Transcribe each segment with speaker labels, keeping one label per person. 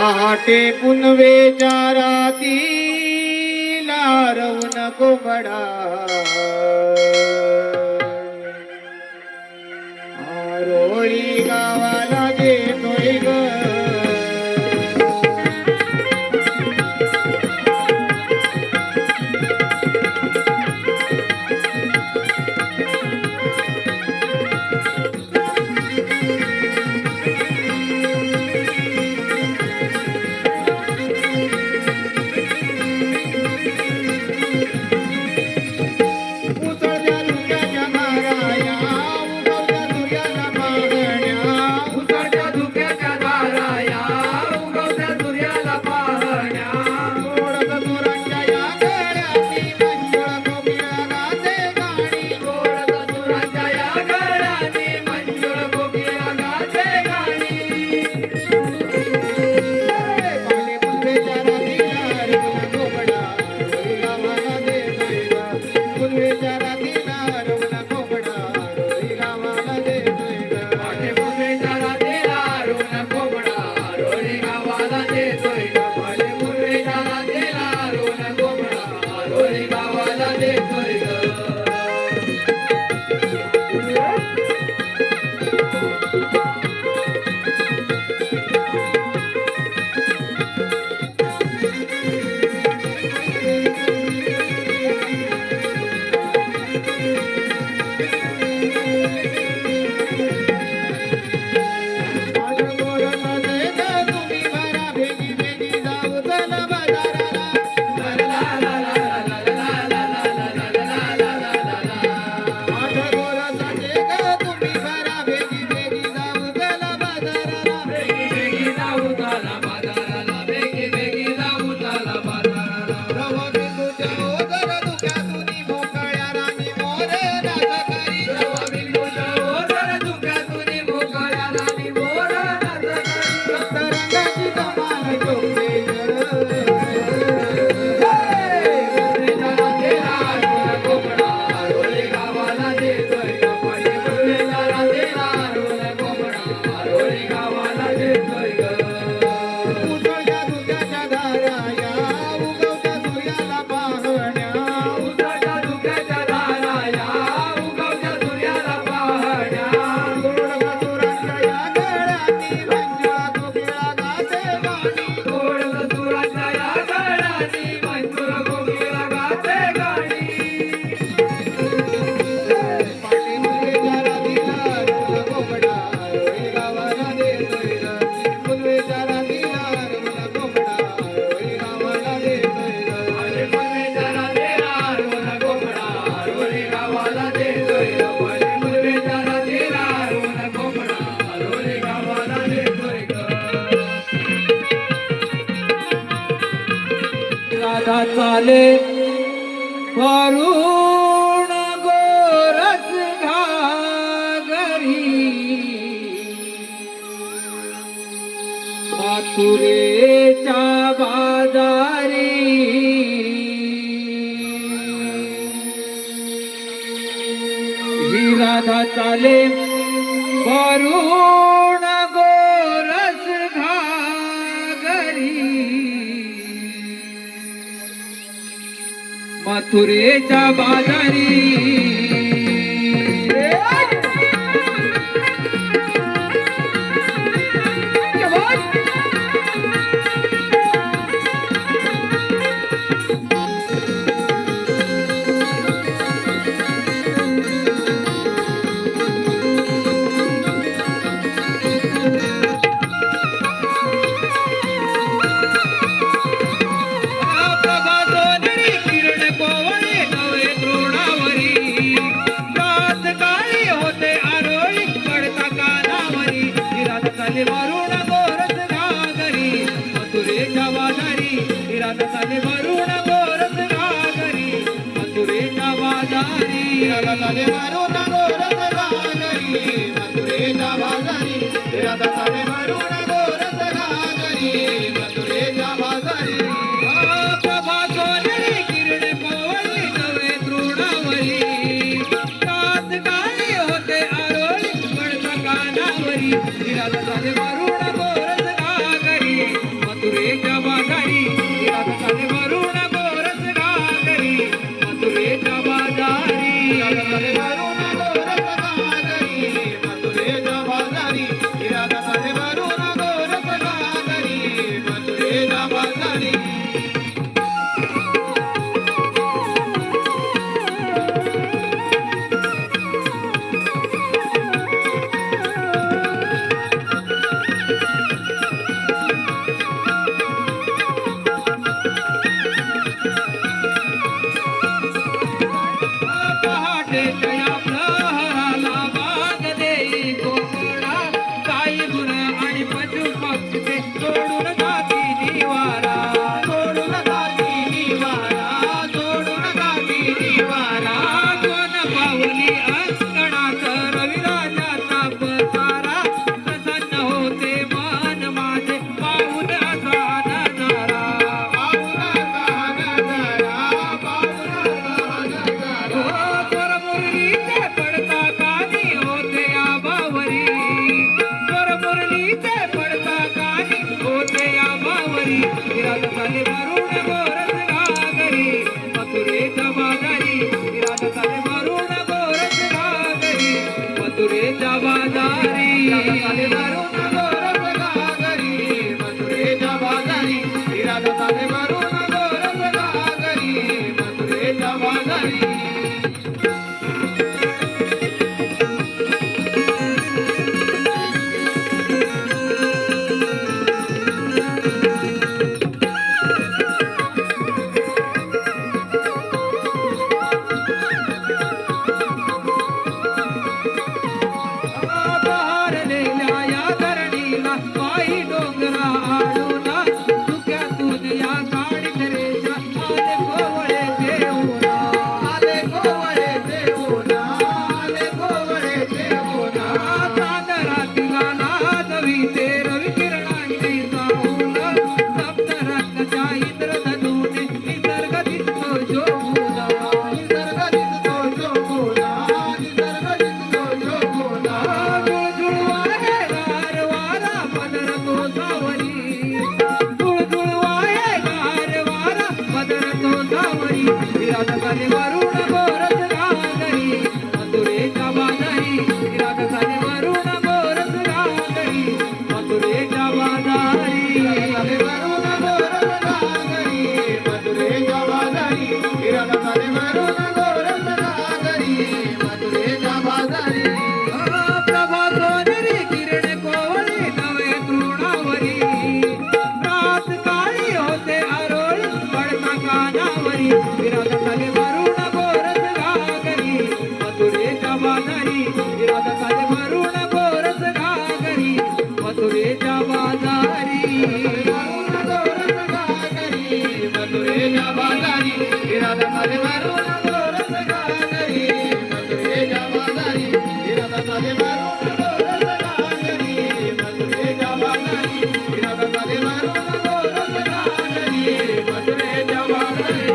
Speaker 1: पहाटे पुनवेच्या राती लारवून कोंबडा आरोळी गावाला देतोय ग
Speaker 2: चाले वरुण गोरस घागरी मथुरेच्या बाजारी ही राधा चाले वरुण गोरस घागरी मथुरेच्या बाजारी वरुण गोरस घागरी मथुरेच्या बाजारी राधा चाले वरुण गोरस घागरी मथुरेच्या बाजारी राधा चाले वरुण गोरस घागरी मथुरेच्या बाजारी राधा चाले वरुण गोरस घागरी मथुरेच्या बाजारी प्रभा सोनेरी किरणे पोवळी नवे तृणावरी कात काळी होते आरोळी पडता कानावरी राधा चाले वरुण गोरस घागरी चाले भरून गोरस घागरी मथुरेच्या बाजारी राधा चाले भरून गोरस घागरी मथुरेच्या बाजारी बहरलेल्या या धरणीला पायी डोंगरा आडूला धुक्यातून या काळीकरेच्या आले कोवळे देऊना आले कोवळे देऊना चांदरातील लाजवी ते रवी किरणांची साऊला सप्तरंगाच्या इंद्रधनुने निसर्ग दिसतो शोभूला निसर्ग दिसतो शोभूला निसर्ग दिसतो शोभूला जुळजुळवाये गारवारा पदरतो सावरी जुळजुळवाये गारवारा पदरतो सावरी राधा चाले वरुण गोरस घागरी मथुरेच्या बाजारी राधा चाले वरुण गोरस घागरी मथुरेच्या बाजारी चाले वरुण गोरस घागरी मथुरेच्या बाजारी राधा चाले वरुण गोरस घागरी मथुरेच्या बाजारी प्रभा सोनेरी किरण कोवळी नवे तृणावरी रात काळी होते आरोळी पडता कानावरी राधा चाले वरुण गोरस घागरी मथुरेच्या बाजारी राधा चाले वरुण गोरस घागरी मथुरेच्या बाजारी वरुण गोरस घागरी मथुरेच्या बाजारी राधा चाले वरुण गोरस घागरी मथुरेच्या बाजारी राधा चाले वरुण गोरस घागरी मथुरेच्या बाजारी राधा चाले वरुण गोरस घागरी मथुरेच्या बाजारी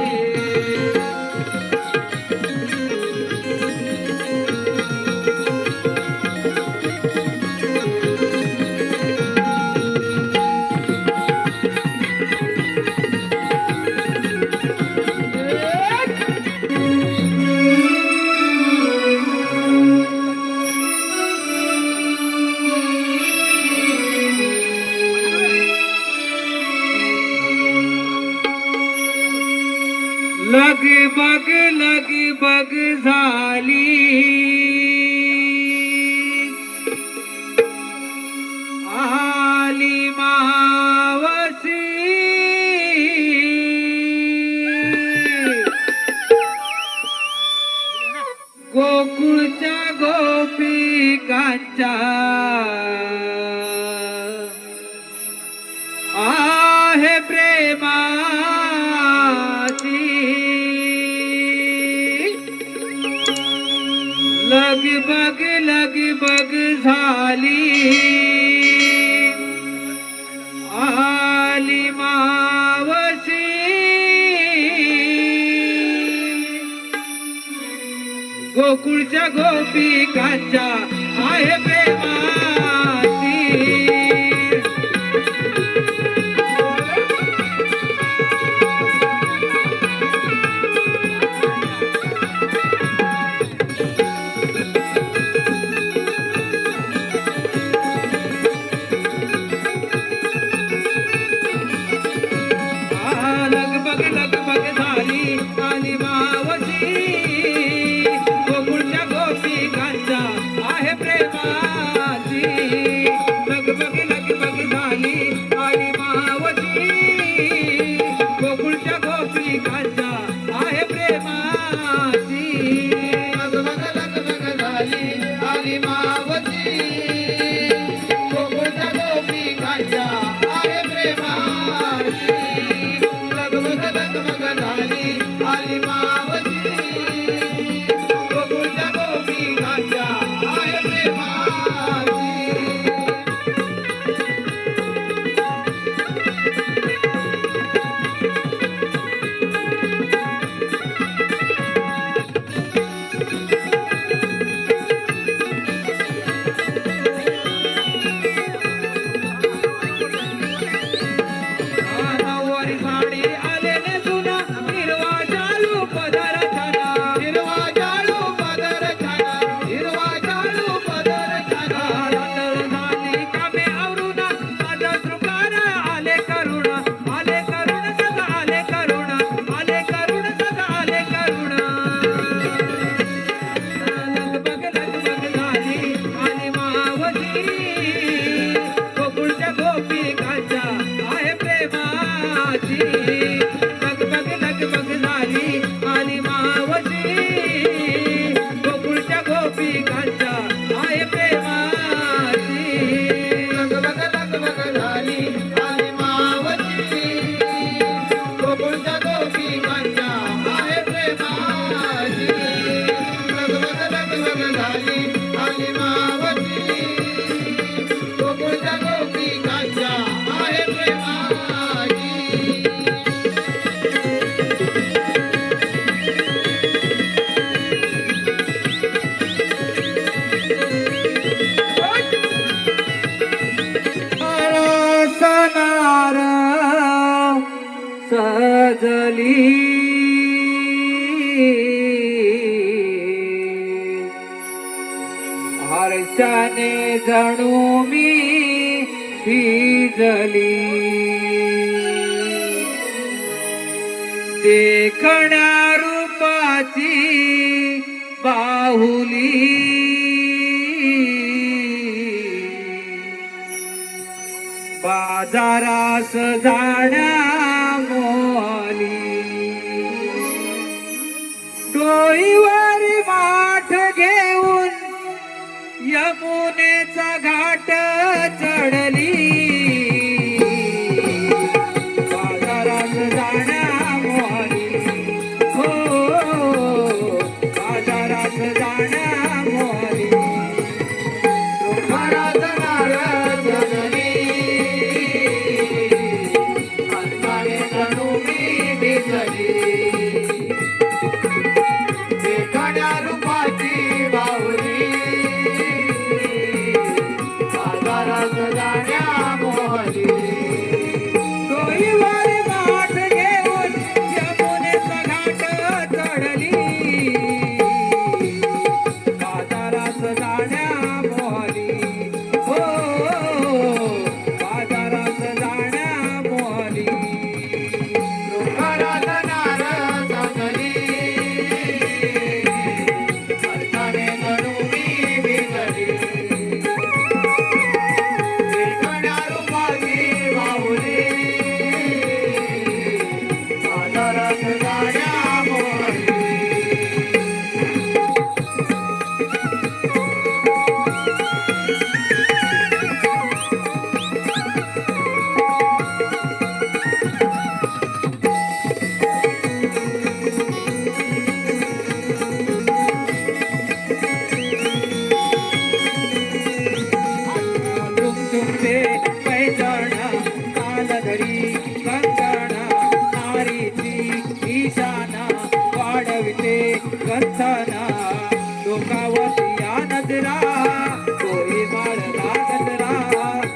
Speaker 2: लगबग झाली आली मावसी गोकुळच्या गोपिकांच्या आहे प्रेमाची लगबग झाली आली मावशी गोकुळच्या गोपिकांच्या आहे प्रेमाची लगबग झाली आली मावशी गोकुळच्या गोपिकांच्या गोकुळच्या गोपिकांच्या आहे प्रेमाची लगबग लगबग झाली आली मावशी गोकुळच्या गोपिकांच्या आहे प्रेमाची
Speaker 1: लगबग लगबग झाली आली मावशी गोकुळच्या गोपिकांच्या आहे प्रेमाची लगबग लगबग झाली आली मावशी गोकुळच्या गोपिकांच्या आहे प्रेमाची
Speaker 2: सनार सजली हर्षाने जणू मी भिजली देखण्या रूपाची बाहुली बाजारास जाण्या मोली डोईवर माठ घेऊन यमुनेचा घाट चढली बाजारास जाण्या मोली हो बाजारास जाण्या मोली
Speaker 1: महाराज नारद जननी हंसाने जणू मी भिजली देखण्या रूपाची बाहुली बाजारात जाण्या मोहली
Speaker 2: डोईवर माठ घेऊन यमुनेचा घाट चढली बाजारात जाण्या मोहली हो बाजारात जाण्या मोहली
Speaker 1: महाराज नारद जननी हंसाने जणू मी भिजली देखण्या रूपाची बाहुली बाजारात जाण्या मोहली
Speaker 2: तुमचे पैजण कालधरी कंकण नारीची ईशाना वाढविते गंथना डोकावती या नजरा तोही माळला गजरा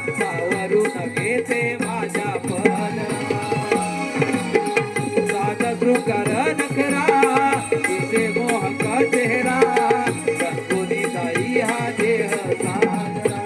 Speaker 2: सावरून घेते माझ्या पदरा साधा शृंगार नखरा तिचे मोहक चेहरा रंगोली जाई हा देह साजरा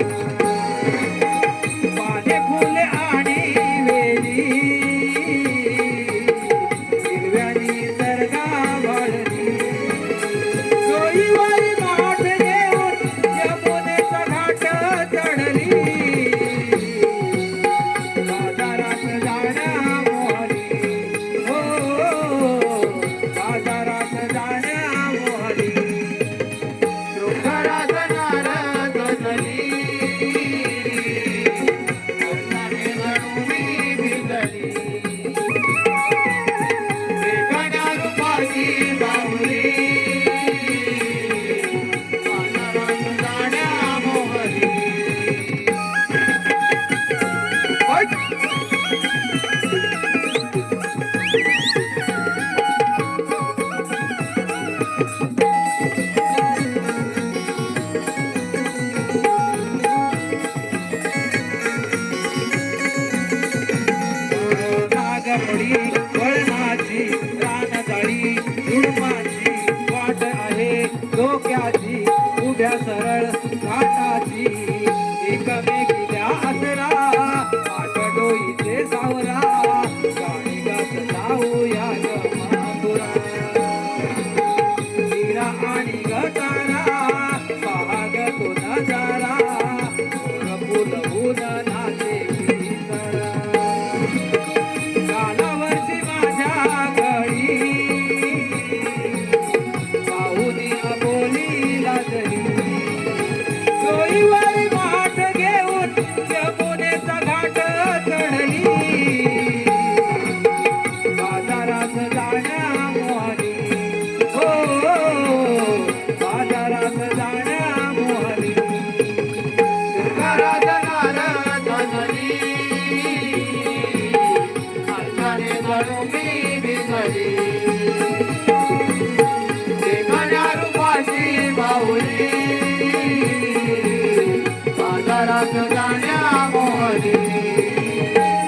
Speaker 1: जाण्या मोहनी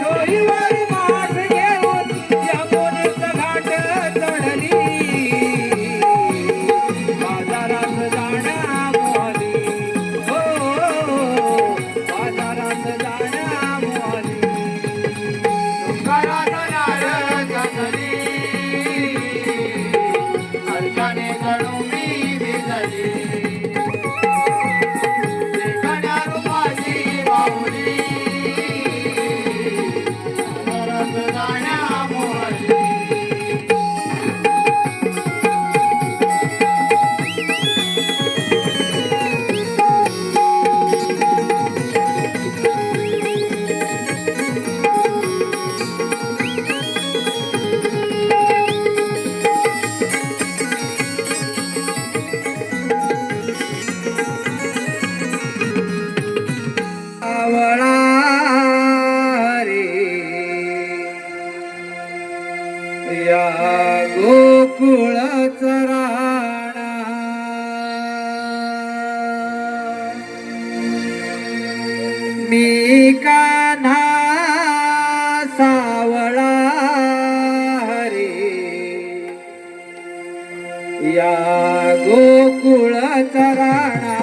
Speaker 2: डोईवर माठ घेऊन यमुनेचं घाट चढली बाजारात जाण्या मोहनी हो बाजारात जाण्या मोहनी
Speaker 1: घरात नारळ सजली हर्षाने जणू मी भिजली देखण्या रूपाची बाहुली बाजारात जाण्या मोहनी
Speaker 2: आवळा रे या गोकुळ चराणा मी कान्हा सावळा रे या गोकुळ चराणा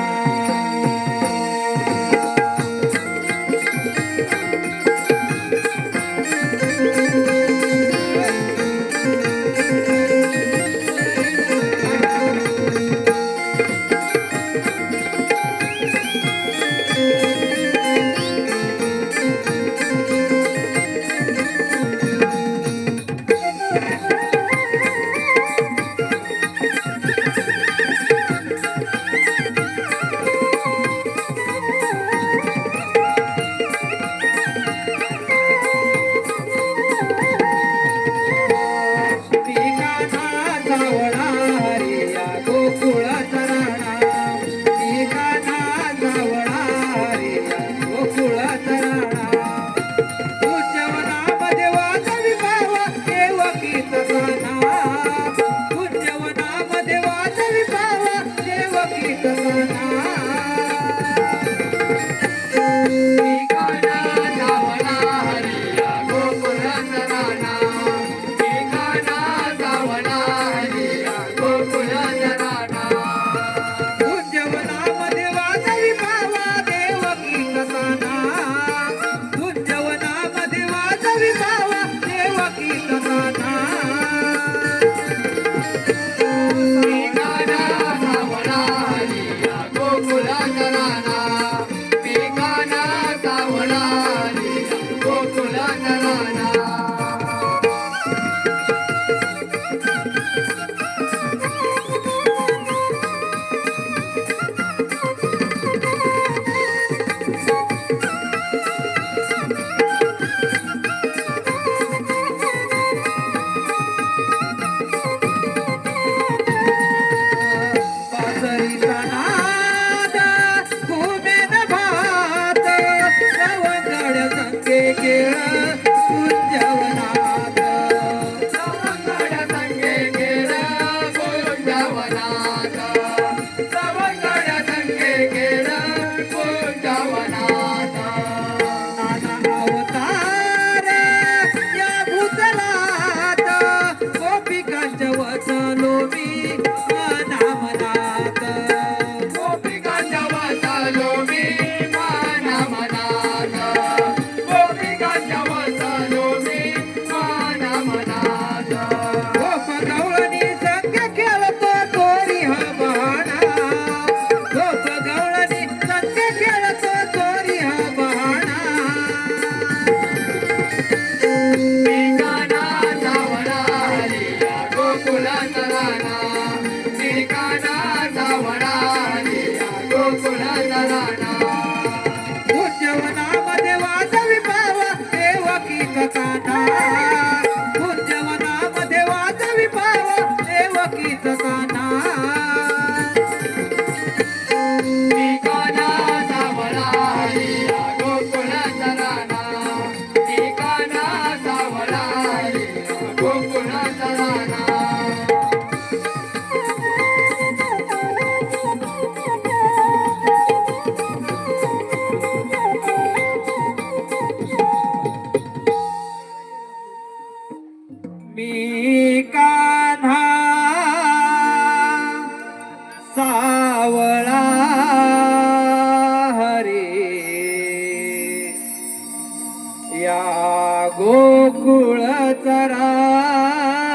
Speaker 2: या गोकुळ चराणा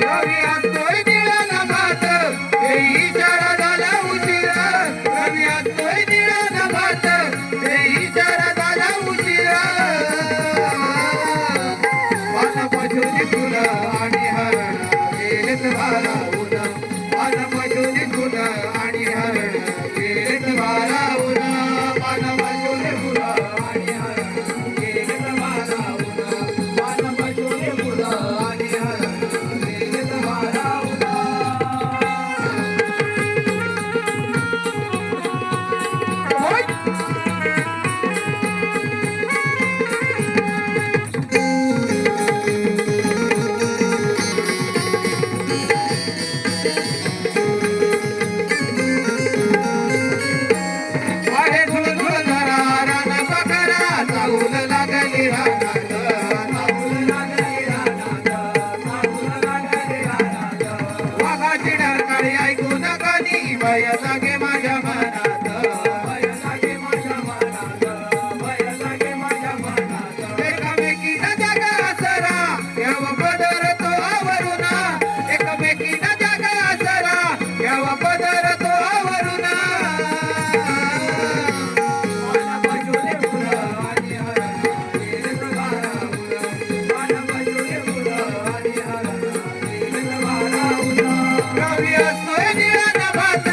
Speaker 1: रवी असतोय निळा नभात, हे इशारा झाला उशिरा. रवी असतोय निळा नभात, हे इशारा झाला उशिरा. पान पशुनी फुलं आणि हरण गेलेत भारावून. पान पशुनी फुलं आणि हरण गेलेत भारावून. पान पशुनी फुलं आणि हरण गेलेत भारावून. पान पशुनी फुलं आणि हरण गेलेत भारावून. अरे झुळझुळ धरा रान पकरा, चाहूल लागली रानात. चाहूल लागली रानात. चाहूल लागली रानात. वाघाची डरकाळी ऐकून कधी भय लागे माझ्या मनात. भय लागे माझ्या मनात. भय लागे माझ्या मनात. एकामेकीनं जगा असरा, यावं पदर तो आवरून. एकमेकीनं जगा असरा, यावं पदर तो आवरून. पान पशुनी फुलं आणि हरण गेलेत भारावून. पान पशुनी फुलं आणि हरण गेलेत भारावून. रवी असतोय निळा नभात,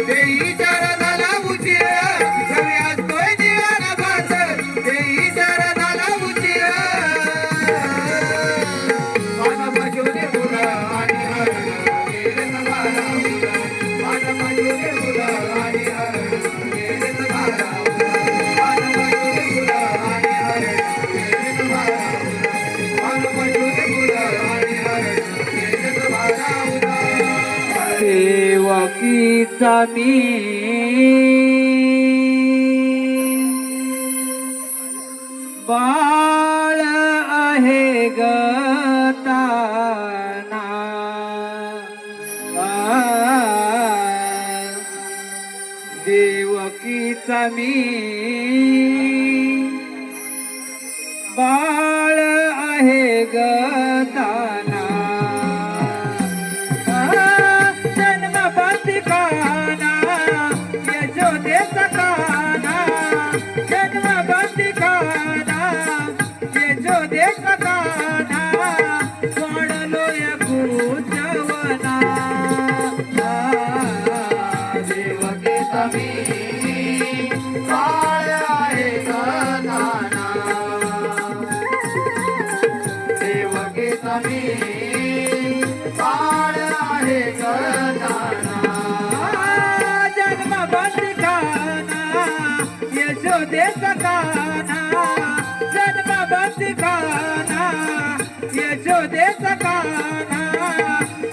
Speaker 1: ते इशारा झाला उशिरा. रवी असतोय निळा नभात, ते इशारा झाला उशिरा. पान पशुनी फुलं आणि हरण गेलेत भारावून. पान पशुनी फुलं आणि हरण गेलेत भारावून. पान पशुनी फुलं आणि हरण गेलेत भारावून. पान पशुनी फुलं आणि हरण गेलेत भारावून.
Speaker 2: देवकीचा मी बाळ आहे गताना. देवकीचा मी बाळ आहे गताना. जन्म बंदिखाना यशोदेचा काना. जन्म बंदिखाना यशोदेचा काना. सोडलोय कुजवना.
Speaker 1: देवकीचा मी बाळ आहे गताना. देवकीचा मी बाळ आहे गताना.
Speaker 2: जन्म बंदिखाना यशोदेचा काना. जन्म बंदिखाना यशोदेचा काना.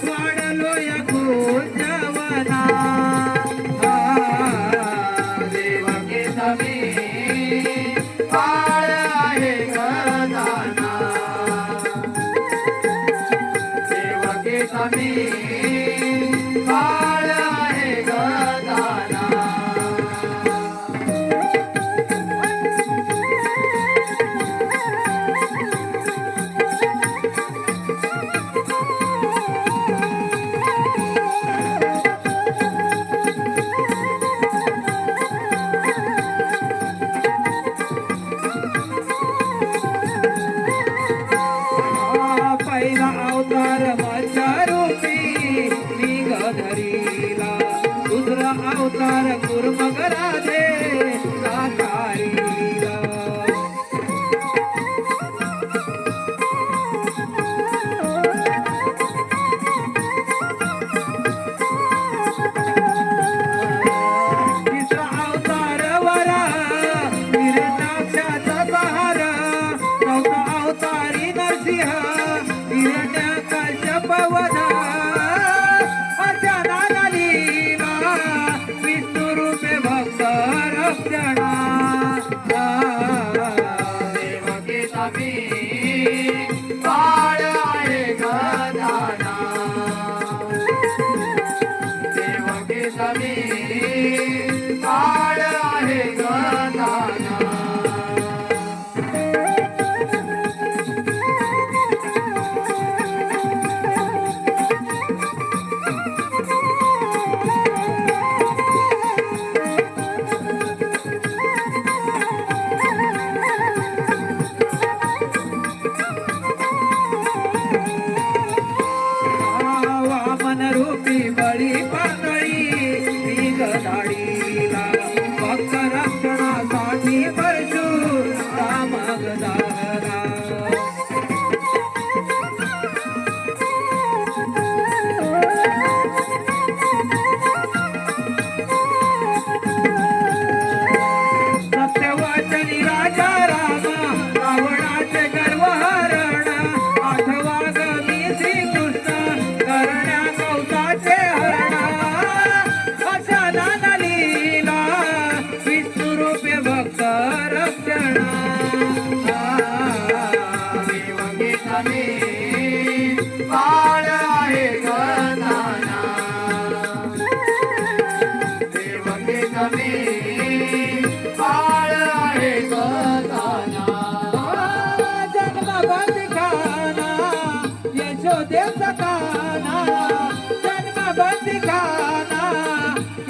Speaker 2: सोडलोय कुजवना.
Speaker 1: देवकीचा मी बाळ आहे गताना. देवकीचा मी बाळ आहे गताना.
Speaker 2: पहिला अवतार मच्छरूपी निघधरीला. दुसरा अवतार कुर्मगराधे साकारीला. तिसरा अवतार वरा हिरण्याक्षाचा बहार. चौथा अवतारी नरसिंह हिरण्यकश्यपवध. अर्चनाला लीला विष्णुरूपी
Speaker 1: समी बाळ आहे गदाना
Speaker 2: वामन रूपी बळी पातळी गदाडीला भक्त रक्षणासाठी परशुराम गदाला सत्यवाचनी राजा राम रावणाचे गर्वहरण आठवा गमी श्रीकृष्ण करण्या कौसाचे हरण अशा नाना लीला विष्णुरूपे भक्त रक्षण
Speaker 1: देवकी समी बाळ आहे गदाना देवकी समी बाळ आहे गदाना
Speaker 2: जन्म बंदिखाना यशोदेवचा काना जन्म बंदिखाना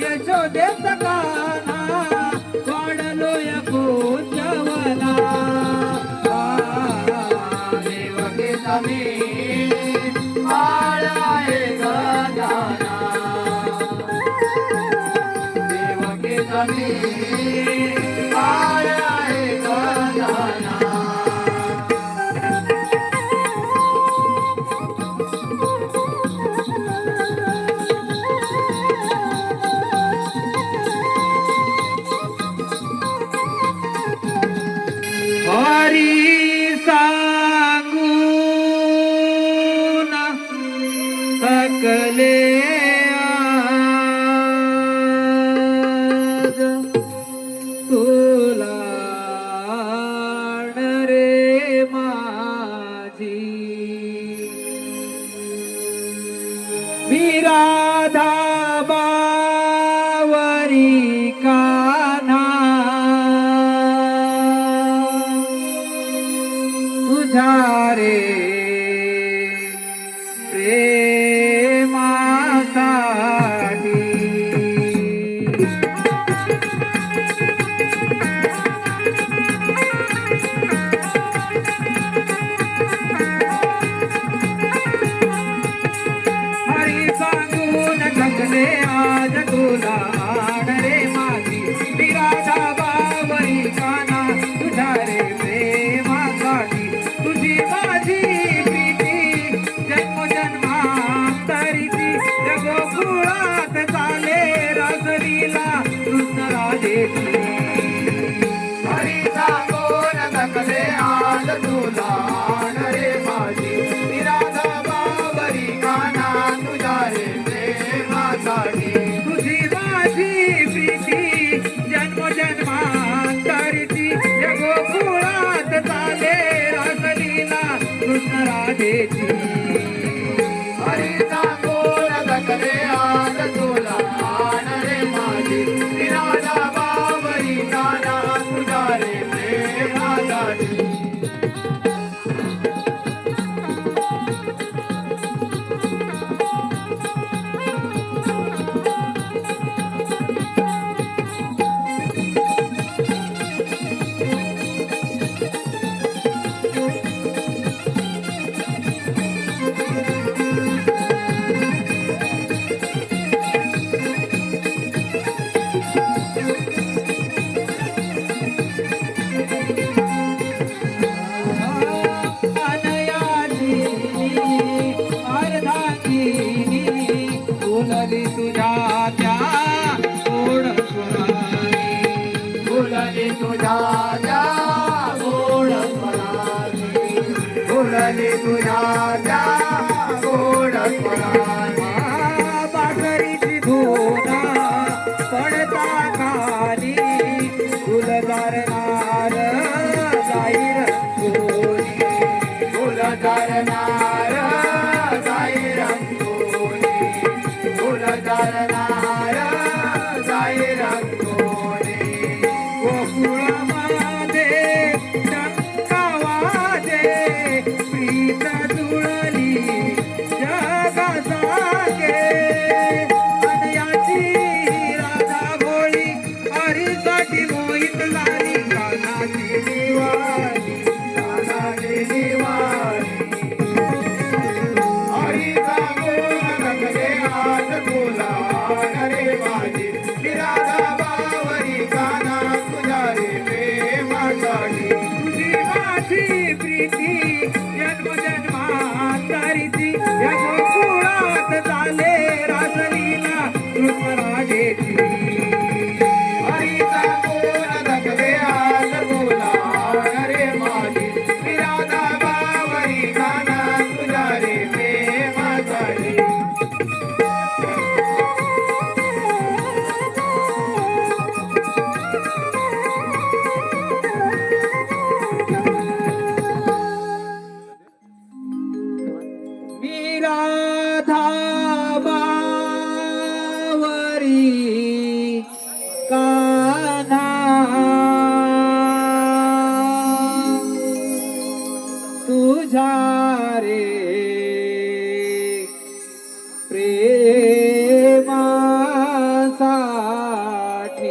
Speaker 2: यशोदेवचा काना वाढलो या कुंजवना
Speaker 1: देवकी समी बाळ आहे गदाना देवकी समी बाळ आहे गदाना
Speaker 2: हरी सांगून सकले आज तुला रे माझी मी राधा बावरी कान्हा तुझ्या रे प्रेमासाठी हरी सांगून थकले आज तुला आण रे माझी मी राधा बावरी काना तुझ्या रे प्रेमासाठी तुझी माझी प्रीती जन्मोजन्मांतरीची गोकुळात चाले रसलीला कृष्ण राधेची
Speaker 1: हरी सांगून थकले आज तुला आण रे माझी मी राधा बावरी काना तुझ्या रे प्रेमासाठी
Speaker 2: तुझी माझी प्रीती जन्मोजन्मांतरीची गोकुळात चाले रसलीला कृष्ण राधेची
Speaker 1: हरी सांगून थकले आज तुला आण रे माझी मी राधा बावरी काना तुझ्या रे प्रेमासाठी
Speaker 2: फुलली तुझ्या त्या गोड स्वराने
Speaker 1: फुलली तुझ्या त्या गोड स्वराने फुलली तुझ्या त्या गोड स्वराने
Speaker 2: बासरीची धूना पडता खाली फुलदार नार जाईर गोरी
Speaker 1: फुलदारनार जाई रंगोली फुलदारनार
Speaker 2: कृष्ण राजेची
Speaker 1: हरीचा कोण धकले आज बोला रे माझी विराधा बावरी गाना तुझ्या रे प्रेमासाठी
Speaker 2: मी राधा बावरी कान्हा तुझ्या रे प्रेमासाठी